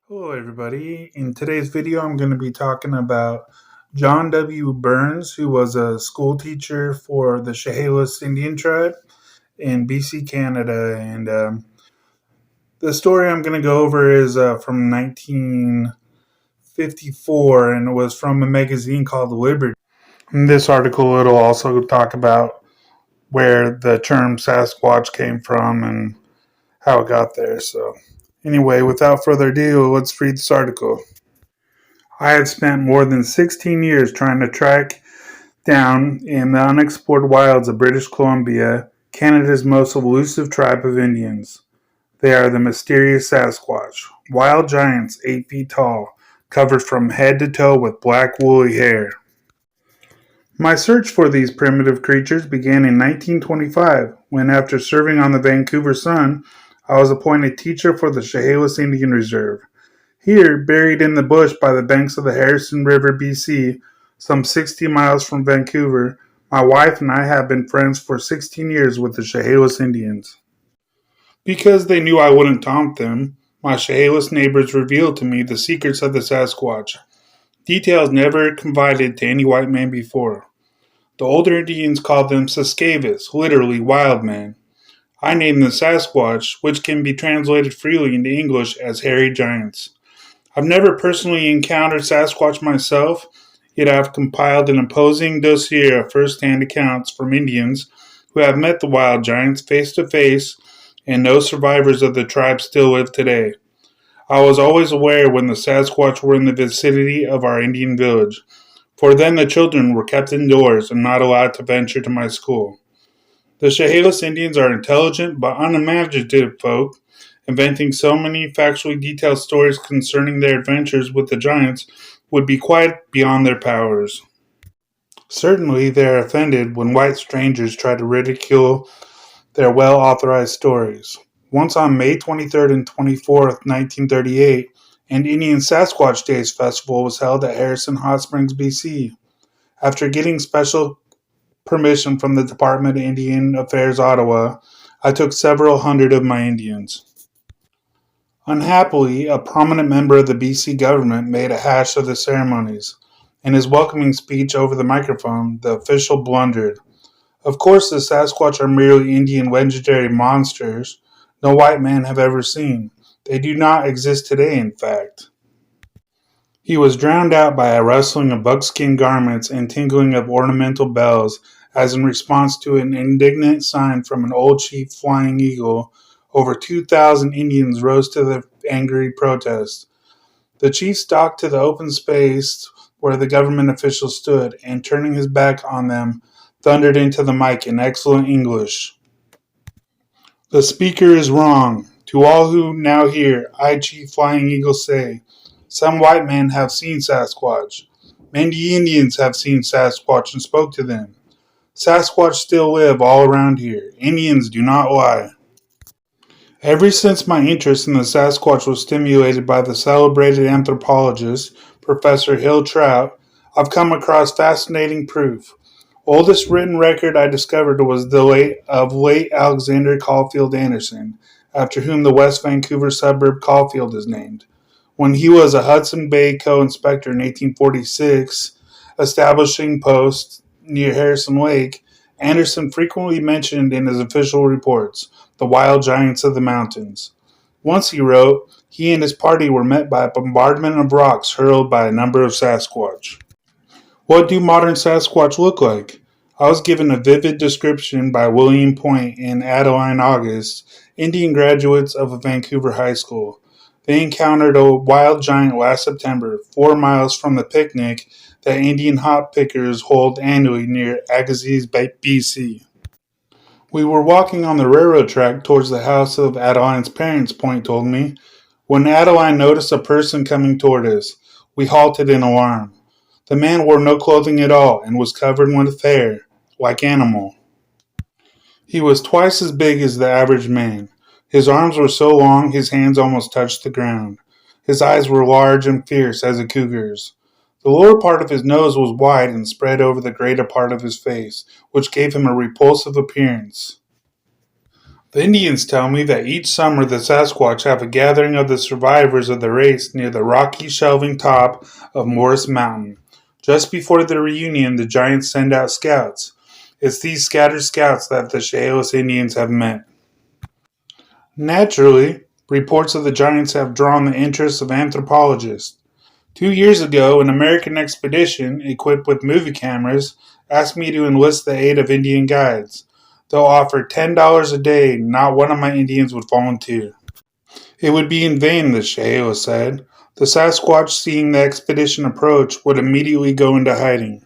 Hello, everybody. In today's video, I'm going to be talking about John W. Burns, who was a school teacher for the Shahelis Indian tribe in BC, Canada. And the story I'm going to go over is from 1954, and it was from a magazine called Liberty. In this article, it'll also talk about where the term Sasquatch came from and how it got there. So, anyway, without further ado, let's read this article. I have spent more than 16 years trying to track down in the unexplored wilds of British Columbia Canada's most elusive tribe of Indians. They are the mysterious Sasquatch, wild giants 8 feet tall, covered from head to toe with black woolly hair. My search for these primitive creatures began in 1925 when, after serving on the Vancouver Sun, I was appointed teacher for the Shahelis Indian Reserve. Here, buried in the bush by the banks of the Harrison River, BC, some 60 miles from Vancouver, my wife and I have been friends for 16 years with the Shahelis Indians. Because they knew I wouldn't taunt them, my Shahelis neighbors revealed to me the secrets of the Sasquatch, details never confided to any white man before. The older Indians called them Saskavas, literally wild men. I named them Sasquatch, which can be translated freely into English as hairy giants. I've never personally encountered Sasquatch myself, yet I've compiled an imposing dossier of first-hand accounts from Indians who have met the wild giants face to face, and no survivors of the tribe still live today. I was always aware when the Sasquatch were in the vicinity of our Indian village, for then the children were kept indoors and not allowed to venture to my school. The Shahelis Indians are intelligent but unimaginative folk, inventing so many factually detailed stories concerning their adventures with the giants would be quite beyond their powers. Certainly, they are offended when white strangers try to ridicule their well-authorized stories. Once on May 23rd and 24th, 1938, an Indian Sasquatch Days festival was held at Harrison Hot Springs, BC. After getting special permission from the Department of Indian Affairs, Ottawa, I took several hundred of my Indians. Unhappily, a prominent member of the BC government made a hash of the ceremonies. In his welcoming speech over the microphone, the official blundered. Of course, the Sasquatch are merely Indian legendary monsters no white man have ever seen. They do not exist today, in fact. He was drowned out by a rustling of buckskin garments and tinkling of ornamental bells, as in response to an indignant sign from an old chief flying eagle, over 2,000 Indians rose to the angry protest. The chief stalked to the open space where the government officials stood, and turning his back on them, thundered into the mic in excellent English. The speaker is wrong. To all who now hear, I, Chief Flying Eagle, say, some white men have seen Sasquatch. Many Indians have seen Sasquatch and spoke to them. Sasquatch still live all around here. Indians do not lie. Ever since my interest in the Sasquatch was stimulated by the celebrated anthropologist, Professor Hill Trout, I've come across fascinating proof. Oldest written record I discovered was the late Alexander Caulfield Anderson, after whom the West Vancouver suburb Caulfield is named. When he was a Hudson Bay co-inspector in 1846, establishing posts near Harrison Lake, Anderson frequently mentioned in his official reports the wild giants of the mountains. Once he wrote, he and his party were met by a bombardment of rocks hurled by a number of Sasquatch. What do modern Sasquatch look like? I was given a vivid description by William Point and Adeline August, Indian graduates of a Vancouver high school. They encountered a wild giant last September, 4 miles from the picnic that Indian hop pickers hold annually near Agassiz, BC. We were walking on the railroad track towards the house of Adeline's parents, Point told me, when Adeline noticed a person coming toward us. We halted in alarm. The man wore no clothing at all and was covered with hair, like animal. He was twice as big as the average man. His arms were so long his hands almost touched the ground. His eyes were large and fierce as a cougar's. The lower part of his nose was wide and spread over the greater part of his face, which gave him a repulsive appearance. The Indians tell me that each summer the Sasquatch have a gathering of the survivors of the race near the rocky shelving top of Morris Mountain. Just before the reunion, the giants send out scouts. It's these scattered scouts that the Shahelis Indians have met. Naturally, reports of the giants have drawn the interest of anthropologists. 2 years ago, an American expedition, equipped with movie cameras, asked me to enlist the aid of Indian guides. They'll offer $10 a day. Not one of my Indians would volunteer. It would be in vain, the Sheo said. The Sasquatch, seeing the expedition approach, would immediately go into hiding.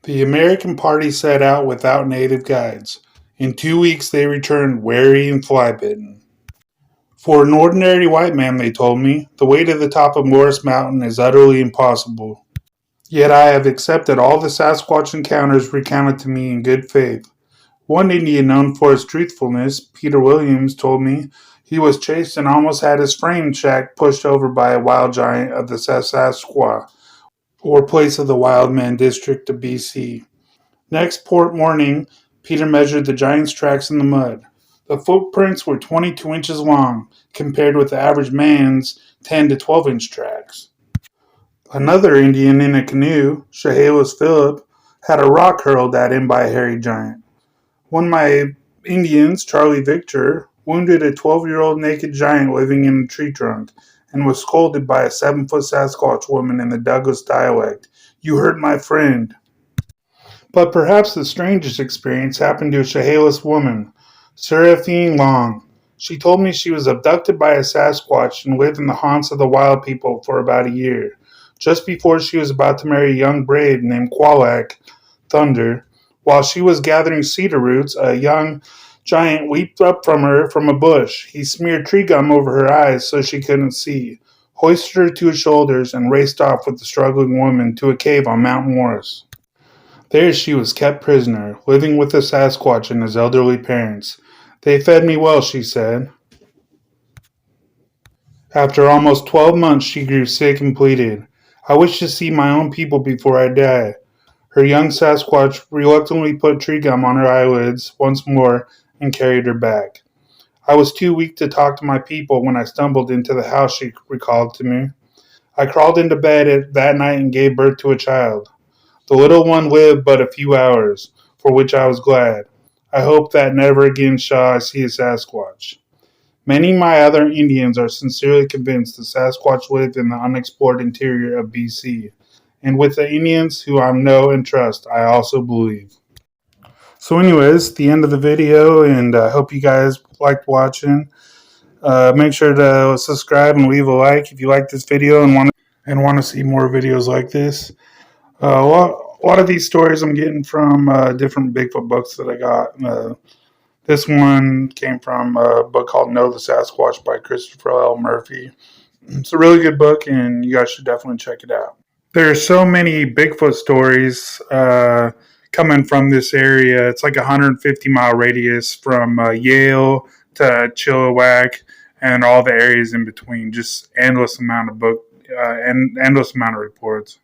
The American party set out without native guides. In 2 weeks, they returned wary and fly-bitten. For an ordinary white man, they told me, the way to the top of Morris Mountain is utterly impossible. Yet I have accepted all the Sasquatch encounters recounted to me in good faith. One Indian known for his truthfulness, Peter Williams, told me he was chased and almost had his frame shack pushed over by a wild giant of the Sasquatch, or place of the Wild Man district of BC. Next port morning, Peter measured the giant's tracks in the mud. The footprints were 22 inches long, compared with the average man's 10 to 12-inch tracks. Another Indian in a canoe, Shahelis Philip, had a rock hurled at him by a hairy giant. One of my Indians, Charlie Victor, wounded a 12-year-old naked giant living in a tree trunk and was scolded by a 7-foot Sasquatch woman in the Douglas dialect. "You hurt my friend." But perhaps the strangest experience happened to a Chehalis woman, Seraphine Long. She told me she was abducted by a Sasquatch and lived in the haunts of the wild people for about a year. Just before she was about to marry a young brave named Qualak Thunder, while she was gathering cedar roots, a young giant leaped up from her from a bush. He smeared tree gum over her eyes so she couldn't see, hoisted her to his shoulders, and raced off with the struggling woman to a cave on Mount Morris. There she was kept prisoner, living with the Sasquatch and his elderly parents. "They fed me well," she said. After almost 12 months, she grew sick and pleaded, "I wish to see my own people before I die." Her young Sasquatch reluctantly put tree gum on her eyelids once more and carried her back. "I was too weak to talk to my people when I stumbled into the house," she recalled to me. "I crawled into bed that night and gave birth to a child. The little one lived but a few hours, for which I was glad. I hope that never again shall I see a Sasquatch." Many of my other Indians are sincerely convinced the Sasquatch lived in the unexplored interior of BC. And with the Indians who I know and trust, I also believe. So anyways, the end of the video, and I hope you guys liked watching. Make sure to subscribe and leave a like if you like this video and want to see more videos like this. A lot of these stories I'm getting from different Bigfoot books that I got. This one came from a book called Know the Sasquatch by Christopher L. Murphy. It's a really good book, and you guys should definitely check it out. There are so many Bigfoot stories coming from this area. It's like a 150-mile radius from Yale to Chilliwack and all the areas in between. Just endless amount of endless amount of reports.